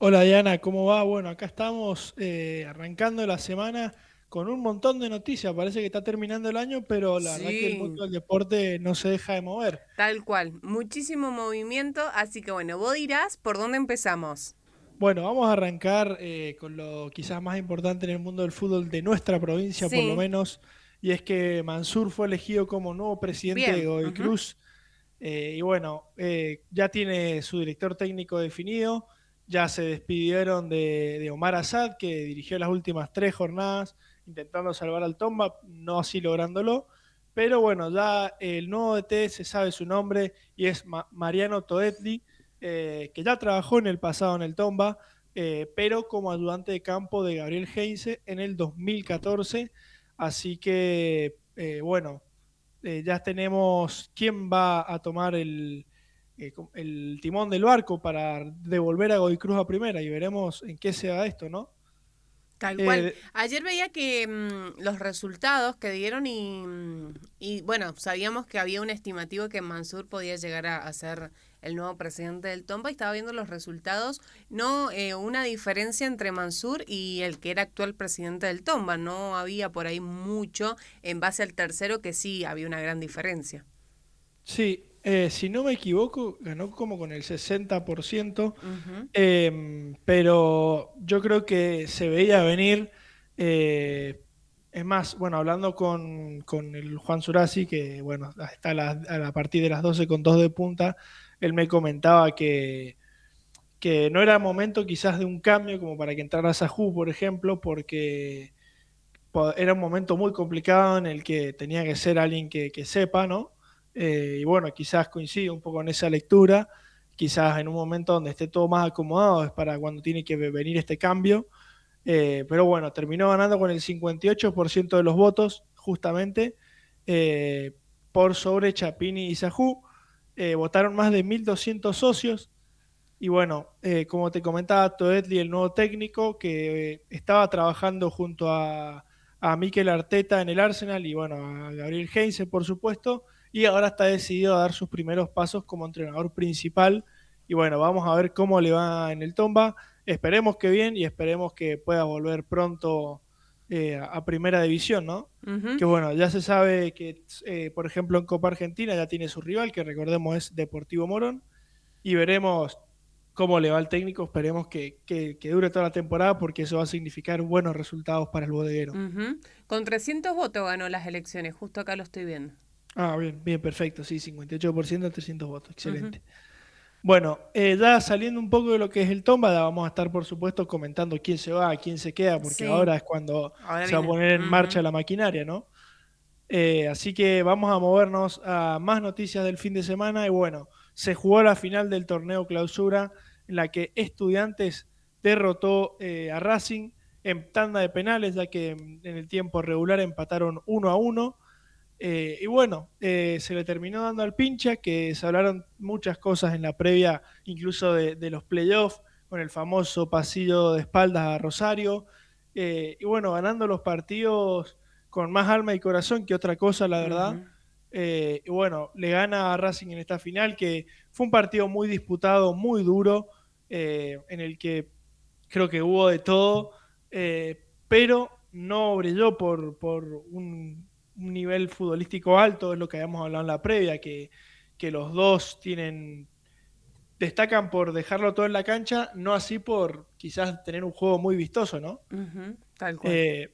Hola Diana, ¿cómo va? Bueno, acá estamos arrancando la semana con un montón de noticias. Parece que está terminando el año, pero la verdad que el mundo Sí, del deporte no se deja de mover. tal cual. Muchísimo movimiento, así que bueno, vos dirás por dónde empezamos. Bueno, vamos a arrancar con lo quizás más importante en el mundo del fútbol de nuestra provincia, por lo Sí, menos, y es que Mansur fue elegido como nuevo presidente de bien. Godoy Ujú. Cruz. Y bueno, ya tiene su director técnico definido. Ya se despidieron de Omar Asad, que dirigió las últimas 3 jornadas intentando salvar al Tomba, no así lográndolo. Pero bueno, ya el nuevo DT se sabe su nombre y es Mariano Toetli, que ya trabajó en el pasado en el Tomba, pero como ayudante de campo de Gabriel Heinze en el 2014. Así que, bueno, ya tenemos quién va a tomar el timón del barco para devolver a Godoy Cruz a primera y veremos en qué se da esto, ¿no? Tal cual. Eh, Ayer veía que los resultados que dieron y bueno, sabíamos que había un estimativo que Mansur podía llegar a ser el nuevo presidente del Tomba y estaba viendo los resultados, no una diferencia entre Mansur y el que era actual presidente del Tomba, no había por ahí mucho en base al tercero que sí había una gran diferencia. sí, si no me equivoco, ganó como con el 60%, Ujú. pero yo creo que se veía venir. eh, es más, bueno, hablando con el Juan Surasi, que bueno, está a partir de las 12 con 2 de punta, él me comentaba que no era momento quizás de un cambio como para que entrara Sajú, por ejemplo, porque era un momento muy complicado en el que tenía que ser alguien que sepa, ¿no? Y bueno, quizás coincide un poco en esa lectura, quizás en un momento donde esté todo más acomodado es para cuando tiene que venir este cambio. Pero bueno, terminó ganando con el 58% de los votos, justamente, eh, por sobre Chapini y Sajú. Votaron más de 1.200 socios, y bueno, como te comentaba, Toetli, el nuevo técnico, que estaba trabajando junto a Mikel Arteta en el Arsenal y bueno, a Gabriel Heinze, por supuesto, y ahora está decidido a dar sus primeros pasos como entrenador principal. Y bueno, vamos a ver cómo le va en el Tomba. Esperemos que bien y esperemos que pueda volver pronto a Primera División, ¿no? Ujú. Que bueno, ya se sabe que, por ejemplo, en Copa Argentina ya tiene su rival, que recordemos es Deportivo Morón, y veremos cómo le va al técnico. Esperemos que dure toda la temporada porque eso va a significar buenos resultados para el bodeguero. Ujú. Con 300 votos ganó las elecciones, justo acá lo estoy viendo. Ah, bien, bien, perfecto. Sí, 58%, 300 votos. Ujú. Excelente. Bueno, ya saliendo un poco de lo que es el Tomba, ya vamos a estar, por supuesto, comentando quién se va, quién se queda, porque Sí, ahora es cuando ahora se va a viene. poner en marcha Ujú. la maquinaria, ¿no? Así que vamos a movernos a más noticias del fin de semana. Y bueno, se jugó la final del torneo Clausura, en la que Estudiantes derrotó a Racing en tanda de penales, ya que en el tiempo regular empataron 1-1. Y bueno, se le terminó dando al pincha, que se hablaron muchas cosas en la previa, incluso de los playoffs, con el famoso pasillo de espaldas a Rosario. Y bueno, ganando los partidos con más alma y corazón que otra cosa, la verdad. Ujú. Y bueno, le gana a Racing en esta final, que fue un partido muy disputado, muy duro, en el que creo que hubo de todo, pero no brilló por un nivel futbolístico alto, es lo que habíamos hablado en la previa, que los dos destacan por dejarlo todo en la cancha, no así por quizás tener un juego muy vistoso, ¿no? Ujú. Tal cual. Eh,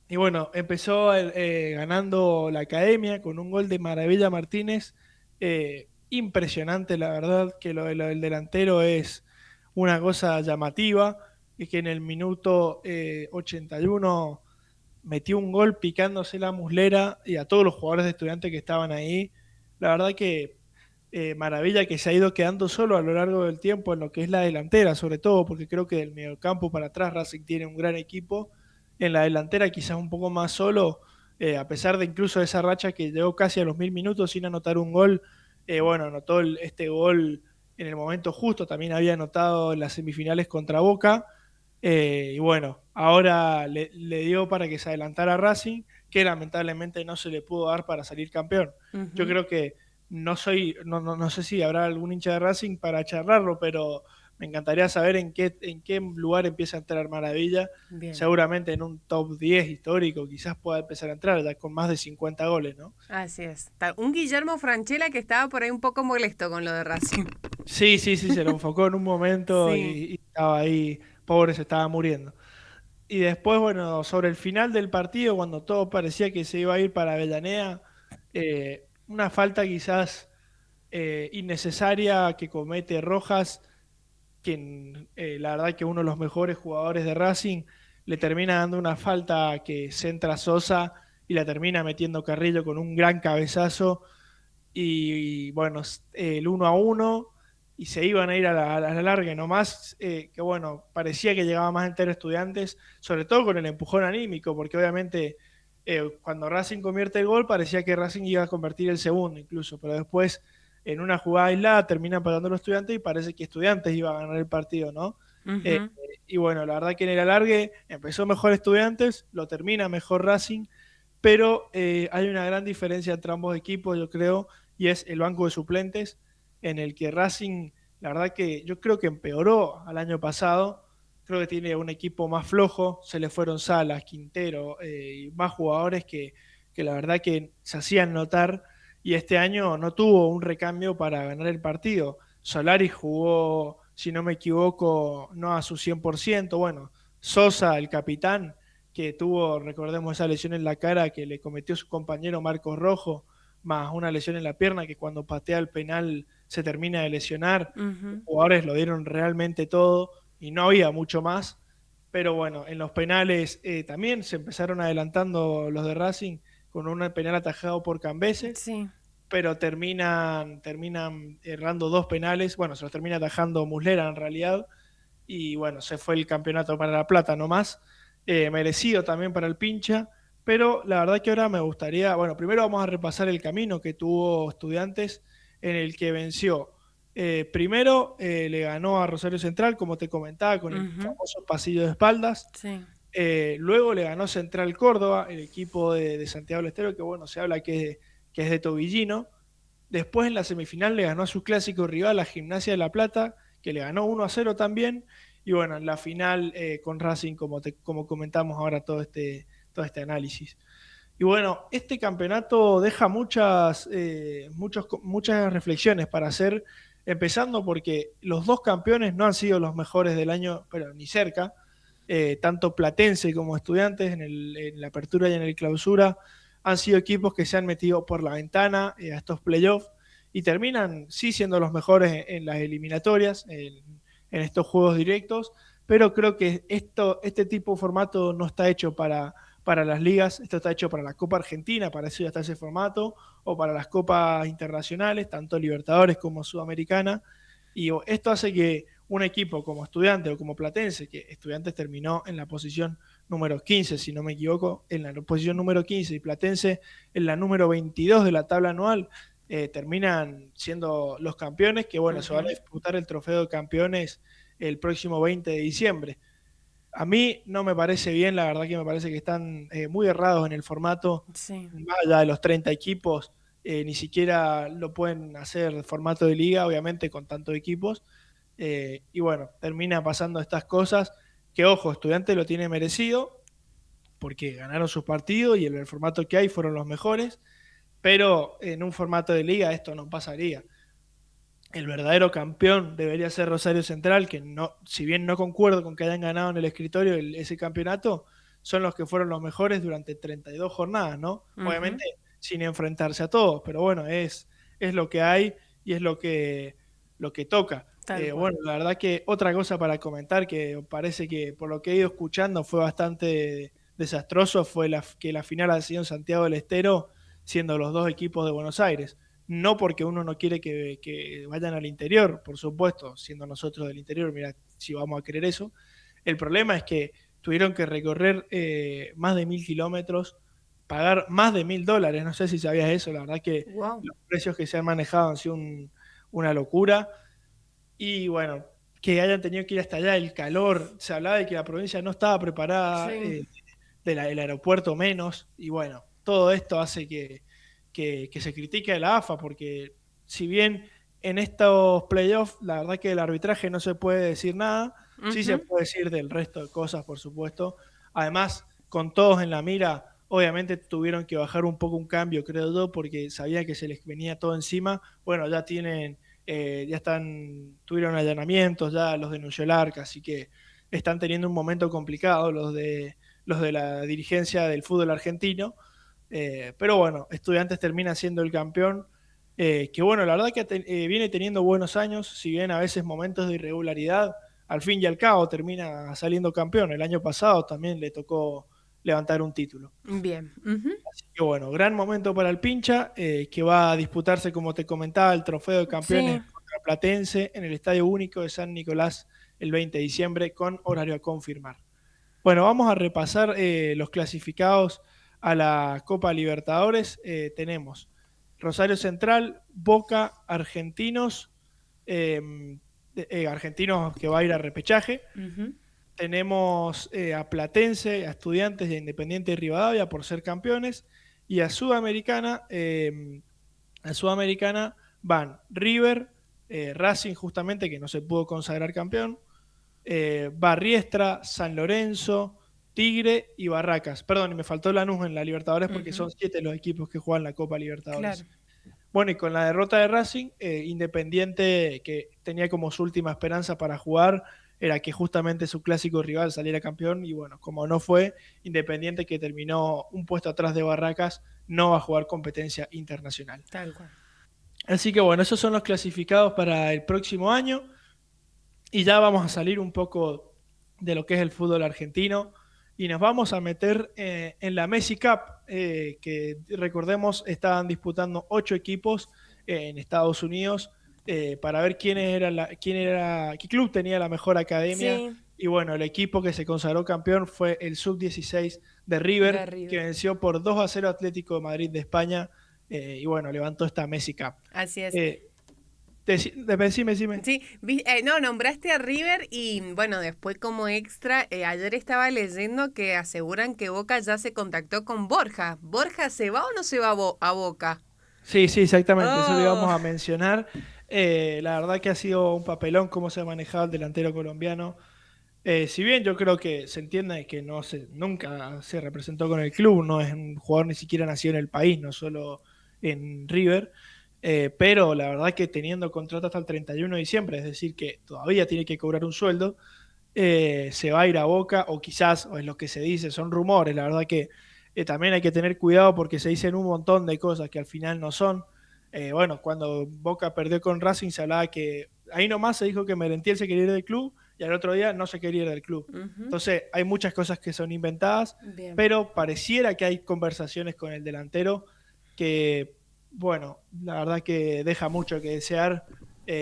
y bueno, empezó ganando la academia con un gol de Maravilla Martínez. Impresionante, la verdad, que lo del delantero es una cosa llamativa. Y que en el minuto 81 metió un gol picándose la muslera y a todos los jugadores de Estudiantes que estaban ahí. La verdad que Maravilla, que se ha ido quedando solo a lo largo del tiempo en lo que es la delantera, sobre todo porque creo que del mediocampo para atrás Racing tiene un gran equipo. En la delantera quizás un poco más solo, a pesar de incluso esa racha que llegó casi a los 1.000 minutos sin anotar un gol. Bueno, anotó este gol en el momento justo, también había anotado en las semifinales contra Boca. Y bueno, ahora le dio para que se adelantara a Racing, que lamentablemente no se le pudo dar para salir campeón. Yo Ujú. creo que no sé si habrá algún hincha de Racing para charlarlo, pero Me encantaría saber en qué lugar empieza a entrar Maravilla. Bien. Seguramente en un top 10 histórico quizás pueda empezar a entrar ya con más de 50 goles, ¿no? Así es. Un Guillermo Francella que estaba por ahí un poco molesto con lo de Racing. Sí, sí, sí, se lo enfocó en un momento Sí. y estaba ahí, pobre, se estaba muriendo. Y después, bueno, sobre el final del partido, cuando todo parecía que se iba a ir para Avellaneda, una falta quizás innecesaria que comete Rojas, quien la verdad que uno de los mejores jugadores de Racing le termina dando una falta que centra Sosa y la termina metiendo Carrillo con un gran cabezazo y bueno, el 1-1 y se iban a ir a la larga, nomás que bueno, parecía que llegaba más entero Estudiantes, sobre todo con el empujón anímico, porque obviamente cuando Racing convierte el gol parecía que Racing iba a convertir el segundo incluso, pero después en una jugada aislada terminan pagando los Estudiantes y parece que Estudiantes iba a ganar el partido, ¿no? Eh, Ujú. y bueno, la verdad que en el alargue empezó mejor Estudiantes, lo termina mejor Racing, pero hay una gran diferencia entre ambos equipos, yo creo, y es el banco de suplentes, en el que Racing, la verdad que yo creo que empeoró al año pasado, creo que tiene un equipo más flojo, se le fueron Salas, Quintero y más jugadores que la verdad que se hacían notar, y este año no tuvo un recambio para ganar el partido. Solari jugó, si no me equivoco, no a su 100%, bueno, Sosa, el capitán, que tuvo, recordemos, esa lesión en la cara que le cometió su compañero Marcos Rojo, más una lesión en la pierna que cuando patea el penal se termina de lesionar. Los Ujú. jugadores lo dieron realmente todo y no había mucho más. Pero bueno, en los penales también se empezaron adelantando los de Racing con un penal atajado por Cambese, Sí. pero terminan errando dos penales. Bueno, se los termina atajando Muslera en realidad. Y bueno, se fue el campeonato para La Plata nomás. Merecido también para el pincha. Pero la verdad que ahora me gustaría, bueno, primero vamos a repasar el camino que tuvo Estudiantes en el que venció. Primero le ganó a Rosario Central, como te comentaba, con el Ujú. famoso pasillo de espaldas. Sí. Luego le ganó Central Córdoba, el equipo de Santiago del Estero, que bueno, se habla que es de Tobillino. Después en la semifinal le ganó a su clásico rival, la Gimnasia de La Plata, que le ganó 1-0 también. Y bueno, en la final con Racing, como comentamos ahora todo este análisis. Y bueno, este campeonato deja muchas reflexiones para hacer, empezando porque los dos campeones no han sido los mejores del año, pero ni cerca. Tanto Platense como Estudiantes en la apertura y en el clausura han sido equipos que se han metido por la ventana a estos playoffs y terminan sí siendo los mejores en las eliminatorias, en estos juegos directos, pero creo que este tipo de formato no está hecho para las ligas, esto está hecho para la Copa Argentina, para eso ya está ese formato, o para las copas internacionales, tanto Libertadores como Sudamericana, y esto hace que un equipo como Estudiantes o como Platense, que Estudiantes terminó en la posición número 15, si no me equivoco, en la posición número 15 y Platense en la número 22 de la tabla anual, terminan siendo los campeones, que bueno, se van a Ujú. disputar el trofeo de campeones el próximo 20 de diciembre. A mí no me parece bien, la verdad que me parece que están muy errados en el formato, Sí. más allá de los 30 equipos, ni siquiera lo pueden hacer formato de liga, obviamente, con tantos equipos. Y bueno, termina pasando estas cosas que, ojo, Estudiantes lo tiene merecido, porque ganaron sus partidos y en el formato que hay fueron los mejores, pero en un formato de liga esto no pasaría. El verdadero campeón debería ser Rosario Central, que no, si bien no concuerdo con que hayan ganado en el escritorio ese campeonato, son los que fueron los mejores durante 32 jornadas, ¿no? Ujú. Obviamente sin enfrentarse a todos, pero bueno, es lo que hay y es lo que toca. Tal cual. Bueno, la verdad que otra cosa para comentar que parece que por lo que he ido escuchando fue bastante desastroso fue que la final ha sido en Santiago del Estero, siendo los dos equipos de Buenos Aires. No porque uno no quiere que vayan al interior, por supuesto, siendo nosotros del interior, mira, si vamos a querer eso. El problema es que tuvieron que recorrer más de 1000 kilómetros, pagar más de $1000. No sé si sabías eso, la verdad que Wow. los precios que se han manejado han sido una locura. Y bueno, que hayan tenido que ir hasta allá, el calor, se hablaba de que la provincia no estaba preparada, Sí. el aeropuerto menos, y bueno, todo esto hace que se critique a la AFA, porque si bien en estos playoffs, la verdad que del arbitraje no se puede decir nada. Sí se Ujú. puede decir del resto de cosas, por supuesto. Además, con todos en la mira, obviamente tuvieron que bajar un poco un cambio, creo yo, porque sabía que se les venía todo encima. Bueno, ya tienen, tuvieron allanamientos, ya los de Nuyelark, así que están teniendo un momento complicado los de la dirigencia del fútbol argentino. Pero bueno, Estudiantes termina siendo el campeón, que bueno, la verdad que viene teniendo buenos años, si bien a veces momentos de irregularidad, al fin y al cabo termina saliendo campeón. El año pasado también le tocó levantar un título. Bien. Ujú. Así que bueno, gran momento para el Pincha, que va a disputarse, como te comentaba, el trofeo de campeones Sí. contra Platense en el Estadio Único de San Nicolás el 20 de diciembre con horario a confirmar. Bueno, vamos a repasar los clasificados a la Copa Libertadores. Tenemos Rosario Central, Boca, Argentinos, Argentinos que va a ir a repechaje. Ujú. Tenemos a Platense, a Estudiantes y a Independiente de Rivadavia por ser campeones. Y a Sudamericana van River, Racing justamente que no se pudo consagrar campeón, Barriestra, San Lorenzo, Tigre y Barracas. Perdón, y me faltó Lanús en la Libertadores porque Ujú. son 7 los equipos que juegan la Copa Claro. Libertadores. Bueno, y con la derrota de Racing, Independiente, que tenía como su última esperanza para jugar, era que justamente su clásico rival saliera campeón, y bueno, como no fue, Independiente, que terminó un puesto atrás de Barracas, no va a jugar competencia internacional. Tal cual. Así que bueno, esos son los clasificados para el próximo año. Y ya vamos a salir un poco de lo que es el fútbol argentino y nos vamos a meter en la Messi Cup, que recordemos estaban disputando 8 equipos en Estados Unidos, para ver qué club tenía la mejor academia. Sí, Y bueno, el equipo que se consagró campeón fue el Sub-16 de de River, que River. venció por 2-0 Atlético de Madrid de España, y bueno, levantó esta Messi Cup. Así es. Eh, decime. Sí, no, nombraste a River y bueno, después como extra, ayer estaba leyendo que aseguran que Boca ya se contactó con Borja. ¿Borja se va o no se va a Boca? Sí, sí, exactamente, eso lo Oh, íbamos a mencionar. La verdad que ha sido un papelón cómo se ha manejado el delantero colombiano. Si bien yo creo que se entiende que nunca se representó con el club, no es un jugador ni siquiera nacido en el país, no solo en River, pero la verdad que teniendo contrato hasta el 31 de diciembre, es decir, que todavía tiene que cobrar un sueldo, se va a ir a Boca, o quizás, o es lo que se dice, son rumores, la verdad que también hay que tener cuidado porque se dicen un montón de cosas que al final no son. Bueno, cuando Boca perdió con Racing se hablaba que, ahí nomás se dijo que Merentiel se quería ir del club y al otro día no se quería ir del club. ujú. Entonces hay muchas cosas que son inventadas, Bien. pero pareciera que hay conversaciones con el delantero que, bueno, la verdad que deja mucho que desear.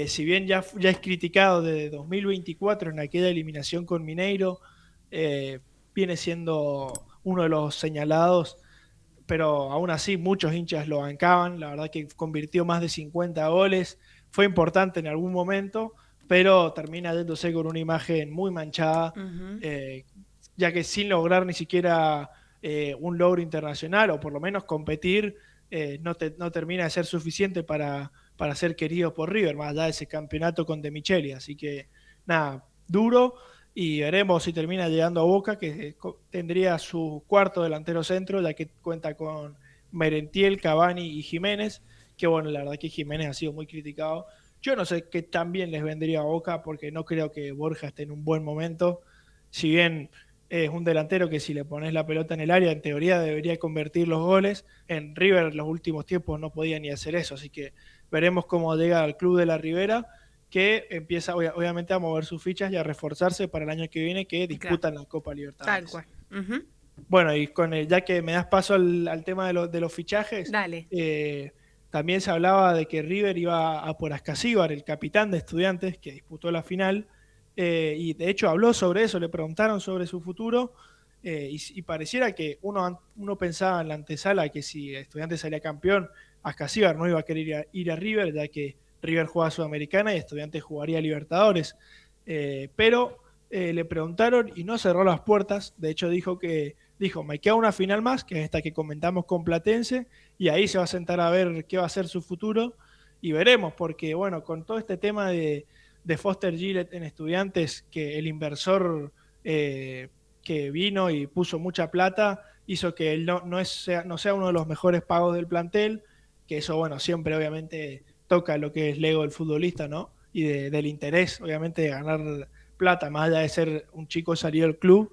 Si bien ya es criticado desde 2024 en aquella eliminación con Mineiro, eh, viene siendo uno de los señalados, pero aún así muchos hinchas lo bancaban. La verdad que convirtió más de 50 goles, fue importante en algún momento, pero termina yéndose con una imagen muy manchada, Ujú. eh, ya que sin lograr ni siquiera un logro internacional, o por lo menos competir, no termina de ser suficiente para ser querido por River, más allá de ese campeonato con De Micheli. Así que nada, duro, y veremos si termina llegando a Boca, que tendría su cuarto delantero centro, ya que cuenta con Merentiel, Cavani y Jiménez, que bueno, la verdad que Jiménez ha sido muy criticado. Yo no sé qué tan bien les vendría a Boca, porque no creo que Borja esté en un buen momento. Si bien es un delantero que si le pones la pelota en el área, en teoría debería convertir los goles, en River en los últimos tiempos no podía ni hacer eso, así que veremos cómo llega al club de la Ribera, que empieza obviamente a mover sus fichas y a reforzarse para el año que viene, que Claro, disputan la Copa tal Libertadores. cual. Ujú. Bueno, y ya que me das paso al tema de los fichajes, Dale. eh, también se hablaba de que River iba a por Ascasíbar, el capitán de Estudiantes, que disputó la final, y de hecho habló sobre eso, le preguntaron sobre su futuro, y pareciera que uno pensaba en la antesala que si Estudiantes salía campeón, Ascasíbar no iba a querer ir a River, ya que River juega Sudamericana y Estudiantes jugaría Libertadores. Pero le preguntaron y no cerró las puertas. De hecho, dijo, me queda una final más, que es esta que comentamos con Platense, y ahí se va a sentar a ver qué va a ser su futuro. y veremos, porque bueno, con todo este tema de Foster Gillett en Estudiantes, que el inversor que vino y puso mucha plata, hizo que él no sea uno de los mejores pagos del plantel, que eso, bueno, siempre obviamente toca lo que es el ego del futbolista, ¿no? Y del interés, obviamente, de ganar plata, más allá de ser un chico salido del club,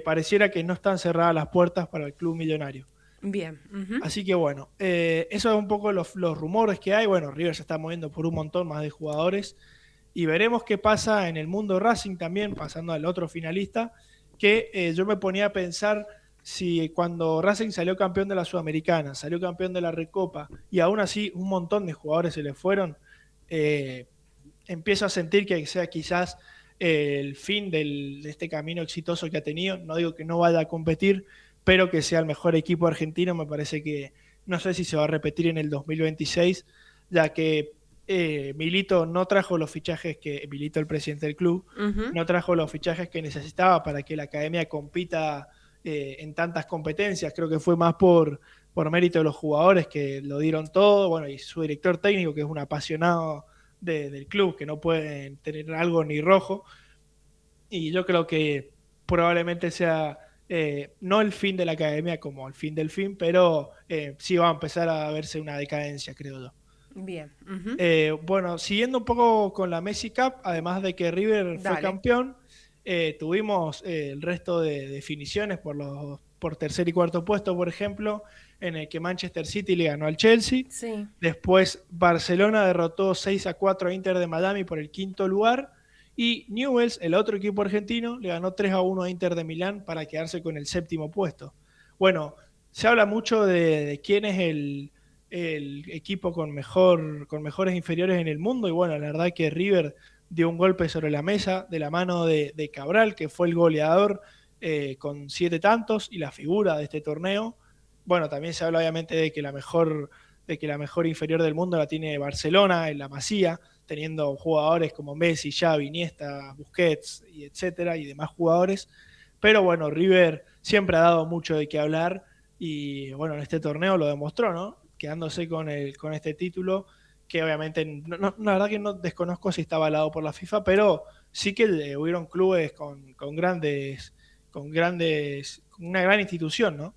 pareciera que no están cerradas las puertas para el club millonario. Bien. Ujú. Así que bueno, eso es un poco los rumores que hay. Bueno, River se está moviendo por un montón más de jugadores y veremos qué pasa en el mundo Racing también, pasando al otro finalista, que yo me ponía a pensar si cuando Racing salió campeón de la Sudamericana, salió campeón de la Recopa y aún así un montón de jugadores se le fueron, eh, empiezo a sentir que sea quizás el fin de este camino exitoso que ha tenido. No digo que no vaya a competir, pero que sea el mejor equipo argentino. Me parece que no sé si se va a repetir en el 2026, ya que Milito no trajo los fichajes que Milito, el presidente del club, Ujú. no trajo los fichajes que necesitaba para que la academia compita en tantas competencias. Creo que fue más por mérito de los jugadores que lo dieron todo, bueno, y su director técnico, que es un apasionado del club, que no pueden tener algo ni rojo. Y yo creo que probablemente sea no el fin de la academia como el fin del fin, pero sí va a empezar a verse una decadencia, creo yo. Bien. Ujú. Bueno, siguiendo un poco con la Messi Cup, además de que River fue Dale. campeón, tuvimos el resto de definiciones por tercer y cuarto puesto, por ejemplo, en el que Manchester City le ganó al Chelsea. Sí. Después Barcelona derrotó 6-4 a Inter de Miami por el quinto lugar. Y Newell's, el otro equipo argentino, le ganó 3-1 a Inter de Milán para quedarse con el séptimo puesto. Bueno, se habla mucho de quién es el equipo con mejores inferiores en el mundo. Y bueno, la verdad que River dio un golpe sobre la mesa de la mano de Cabral, que fue el goleador con 7 tantos y la figura de este torneo. Bueno, también se habla obviamente de que la mejor inferior del mundo la tiene Barcelona en la Masía, teniendo jugadores como Messi, Xavi, Iniesta, Busquets, y etcétera, y demás jugadores. Pero bueno, River siempre ha dado mucho de qué hablar y bueno, en este torneo lo demostró, ¿no? Quedándose con este título, que obviamente, la verdad que no desconozco si está avalado por la FIFA, pero sí que hubieron clubes con una gran institución, ¿no?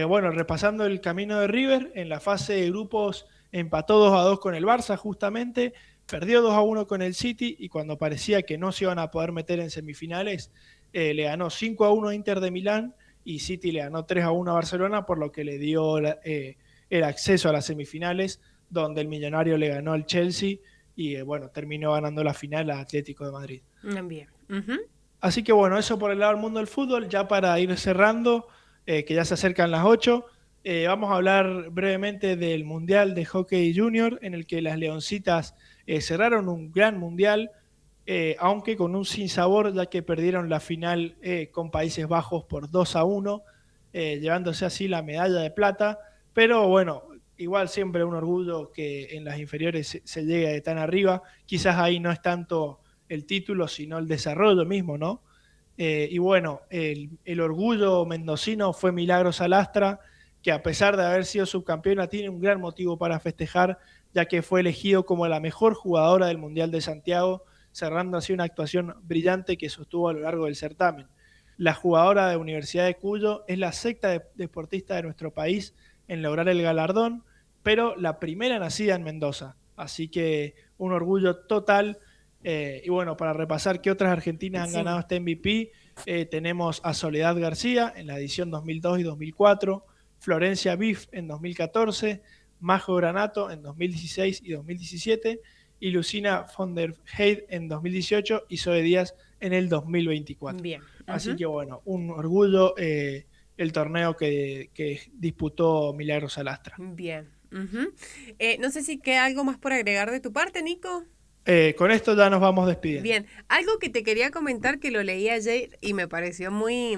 Bueno, repasando el camino de River, en la fase de grupos empató 2-2 con el Barça justamente, perdió 2-1 con el City y cuando parecía que no se iban a poder meter en semifinales, le ganó 5-1 a Inter de Milán y City le ganó 3-1 a Barcelona, por lo que le dio el acceso a las semifinales, donde el millonario le ganó al Chelsea y bueno, terminó ganando la final a Atlético de Madrid. Bien. Ujú. Así que bueno, eso por el lado del mundo del fútbol. Ya para ir cerrando, que ya se acercan las 8, vamos a hablar brevemente del Mundial de Hockey Junior, en el que las Leoncitas cerraron un gran mundial, aunque con un sinsabor, ya que perdieron la final con Países Bajos por 2-1, llevándose así la medalla de plata. Pero bueno, igual siempre un orgullo que en las inferiores se llegue de tan arriba. Quizás ahí no es tanto el título, sino el desarrollo mismo, ¿no? Y bueno, el orgullo mendocino fue Milagros Alastra, que a pesar de haber sido subcampeona, tiene un gran motivo para festejar, ya que fue elegido como la mejor jugadora del Mundial de Santiago, cerrando así una actuación brillante que sostuvo a lo largo del certamen. La jugadora de Universidad de Cuyo es la sexta deportista de nuestro país en lograr el galardón, pero la primera nacida en Mendoza. Así que un orgullo total. Y bueno, para repasar qué otras argentinas han Sí. ganado este MVP, tenemos a Soledad García en la edición 2002 y 2004, Florencia Biff en 2014, Majo Granato en 2016 y 2017, y Lucina von der Heid en 2018 y Zoe Díaz en el 2024. Bien. Así Ujú. que bueno, un orgullo el torneo que disputó Milagros Alastra. Bien. Ujú. No sé si queda algo más por agregar de tu parte, Nico. Con esto ya nos vamos despidiendo. Bien, algo que te quería comentar que lo leí ayer y me pareció muy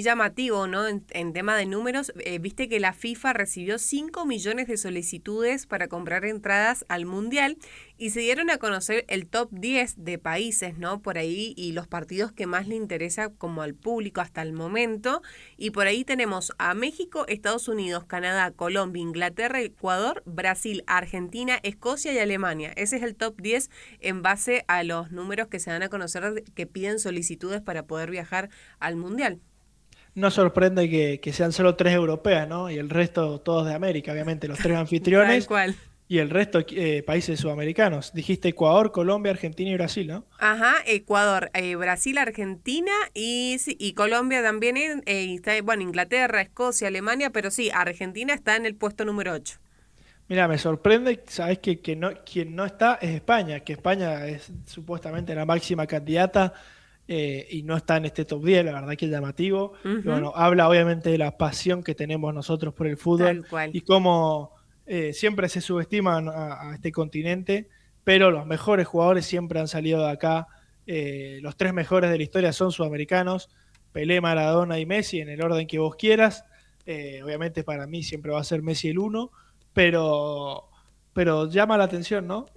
llamativo, ¿no? En tema de números, viste que la FIFA recibió 5 millones de solicitudes para comprar entradas al Mundial Y se dieron a conocer el top 10 de países, ¿no? Por ahí, y los partidos que más le interesa como al público hasta el momento. Y por ahí tenemos a México, Estados Unidos, Canadá, Colombia, Inglaterra, Ecuador, Brasil, Argentina, Escocia y Alemania. Ese es el top 10 en base a los números que se dan a conocer que piden solicitudes para poder viajar al Mundial. No sorprende que sean solo tres europeas, ¿no? Y el resto todos de América, obviamente, los tres Tal anfitriones cual. y el resto países sudamericanos. Dijiste Ecuador, Colombia, Argentina y Brasil, ¿no? Ajá, Ecuador, Brasil, Argentina y, sí, y Colombia también, y está, bueno, Inglaterra, Escocia, Alemania, pero sí, Argentina está en el puesto número 8. Mira, me sorprende, sabes que no, quien no está es España, que España es supuestamente la máxima candidata y no está en este top 10, la verdad que es llamativo. Y Ujú, bueno, habla obviamente de la pasión que tenemos nosotros por el fútbol tal cual. y cómo siempre se subestiman a este continente, pero los mejores jugadores siempre han salido de acá. Los tres mejores de la historia son sudamericanos, Pelé, Maradona y Messi, en el orden que vos quieras. Obviamente para mí siempre va a ser Messi el uno, pero, pero llama la atención, ¿no?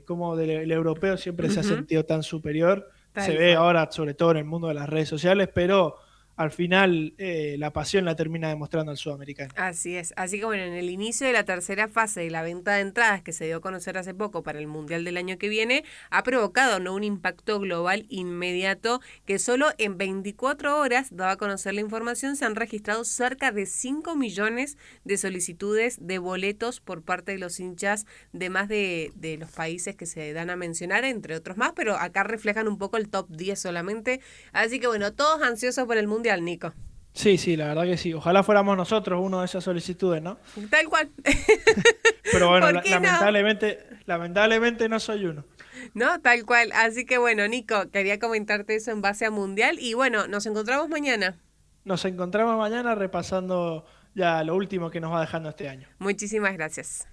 Cómo el europeo siempre se ha Ujú, sentido tan superior. Se tal ve cual. ahora, sobre todo en el mundo de las redes sociales, pero al final la pasión la termina demostrando el sudamericano. Así es. Así que bueno, en el inicio de la tercera fase de la venta de entradas que se dio a conocer hace poco para el Mundial del año que viene, ha provocado, ¿no?, un impacto global inmediato que solo en 24 horas, daba a conocer la información, se han registrado cerca de 5 millones de solicitudes de boletos por parte de los hinchas de más de los países que se dan a mencionar, entre otros más, pero acá reflejan un poco el top 10 solamente. Así que bueno, todos ansiosos por el Mundial, Nico. Sí, sí, la verdad que sí. Ojalá fuéramos nosotros uno de esas solicitudes, ¿no? Tal cual. Pero bueno, ¿Por qué no? lamentablemente no soy uno. No, tal cual. Así que bueno, Nico, quería comentarte eso en base a Mundial y bueno, nos encontramos mañana. Nos encontramos mañana repasando ya lo último que nos va dejando este año. Muchísimas gracias.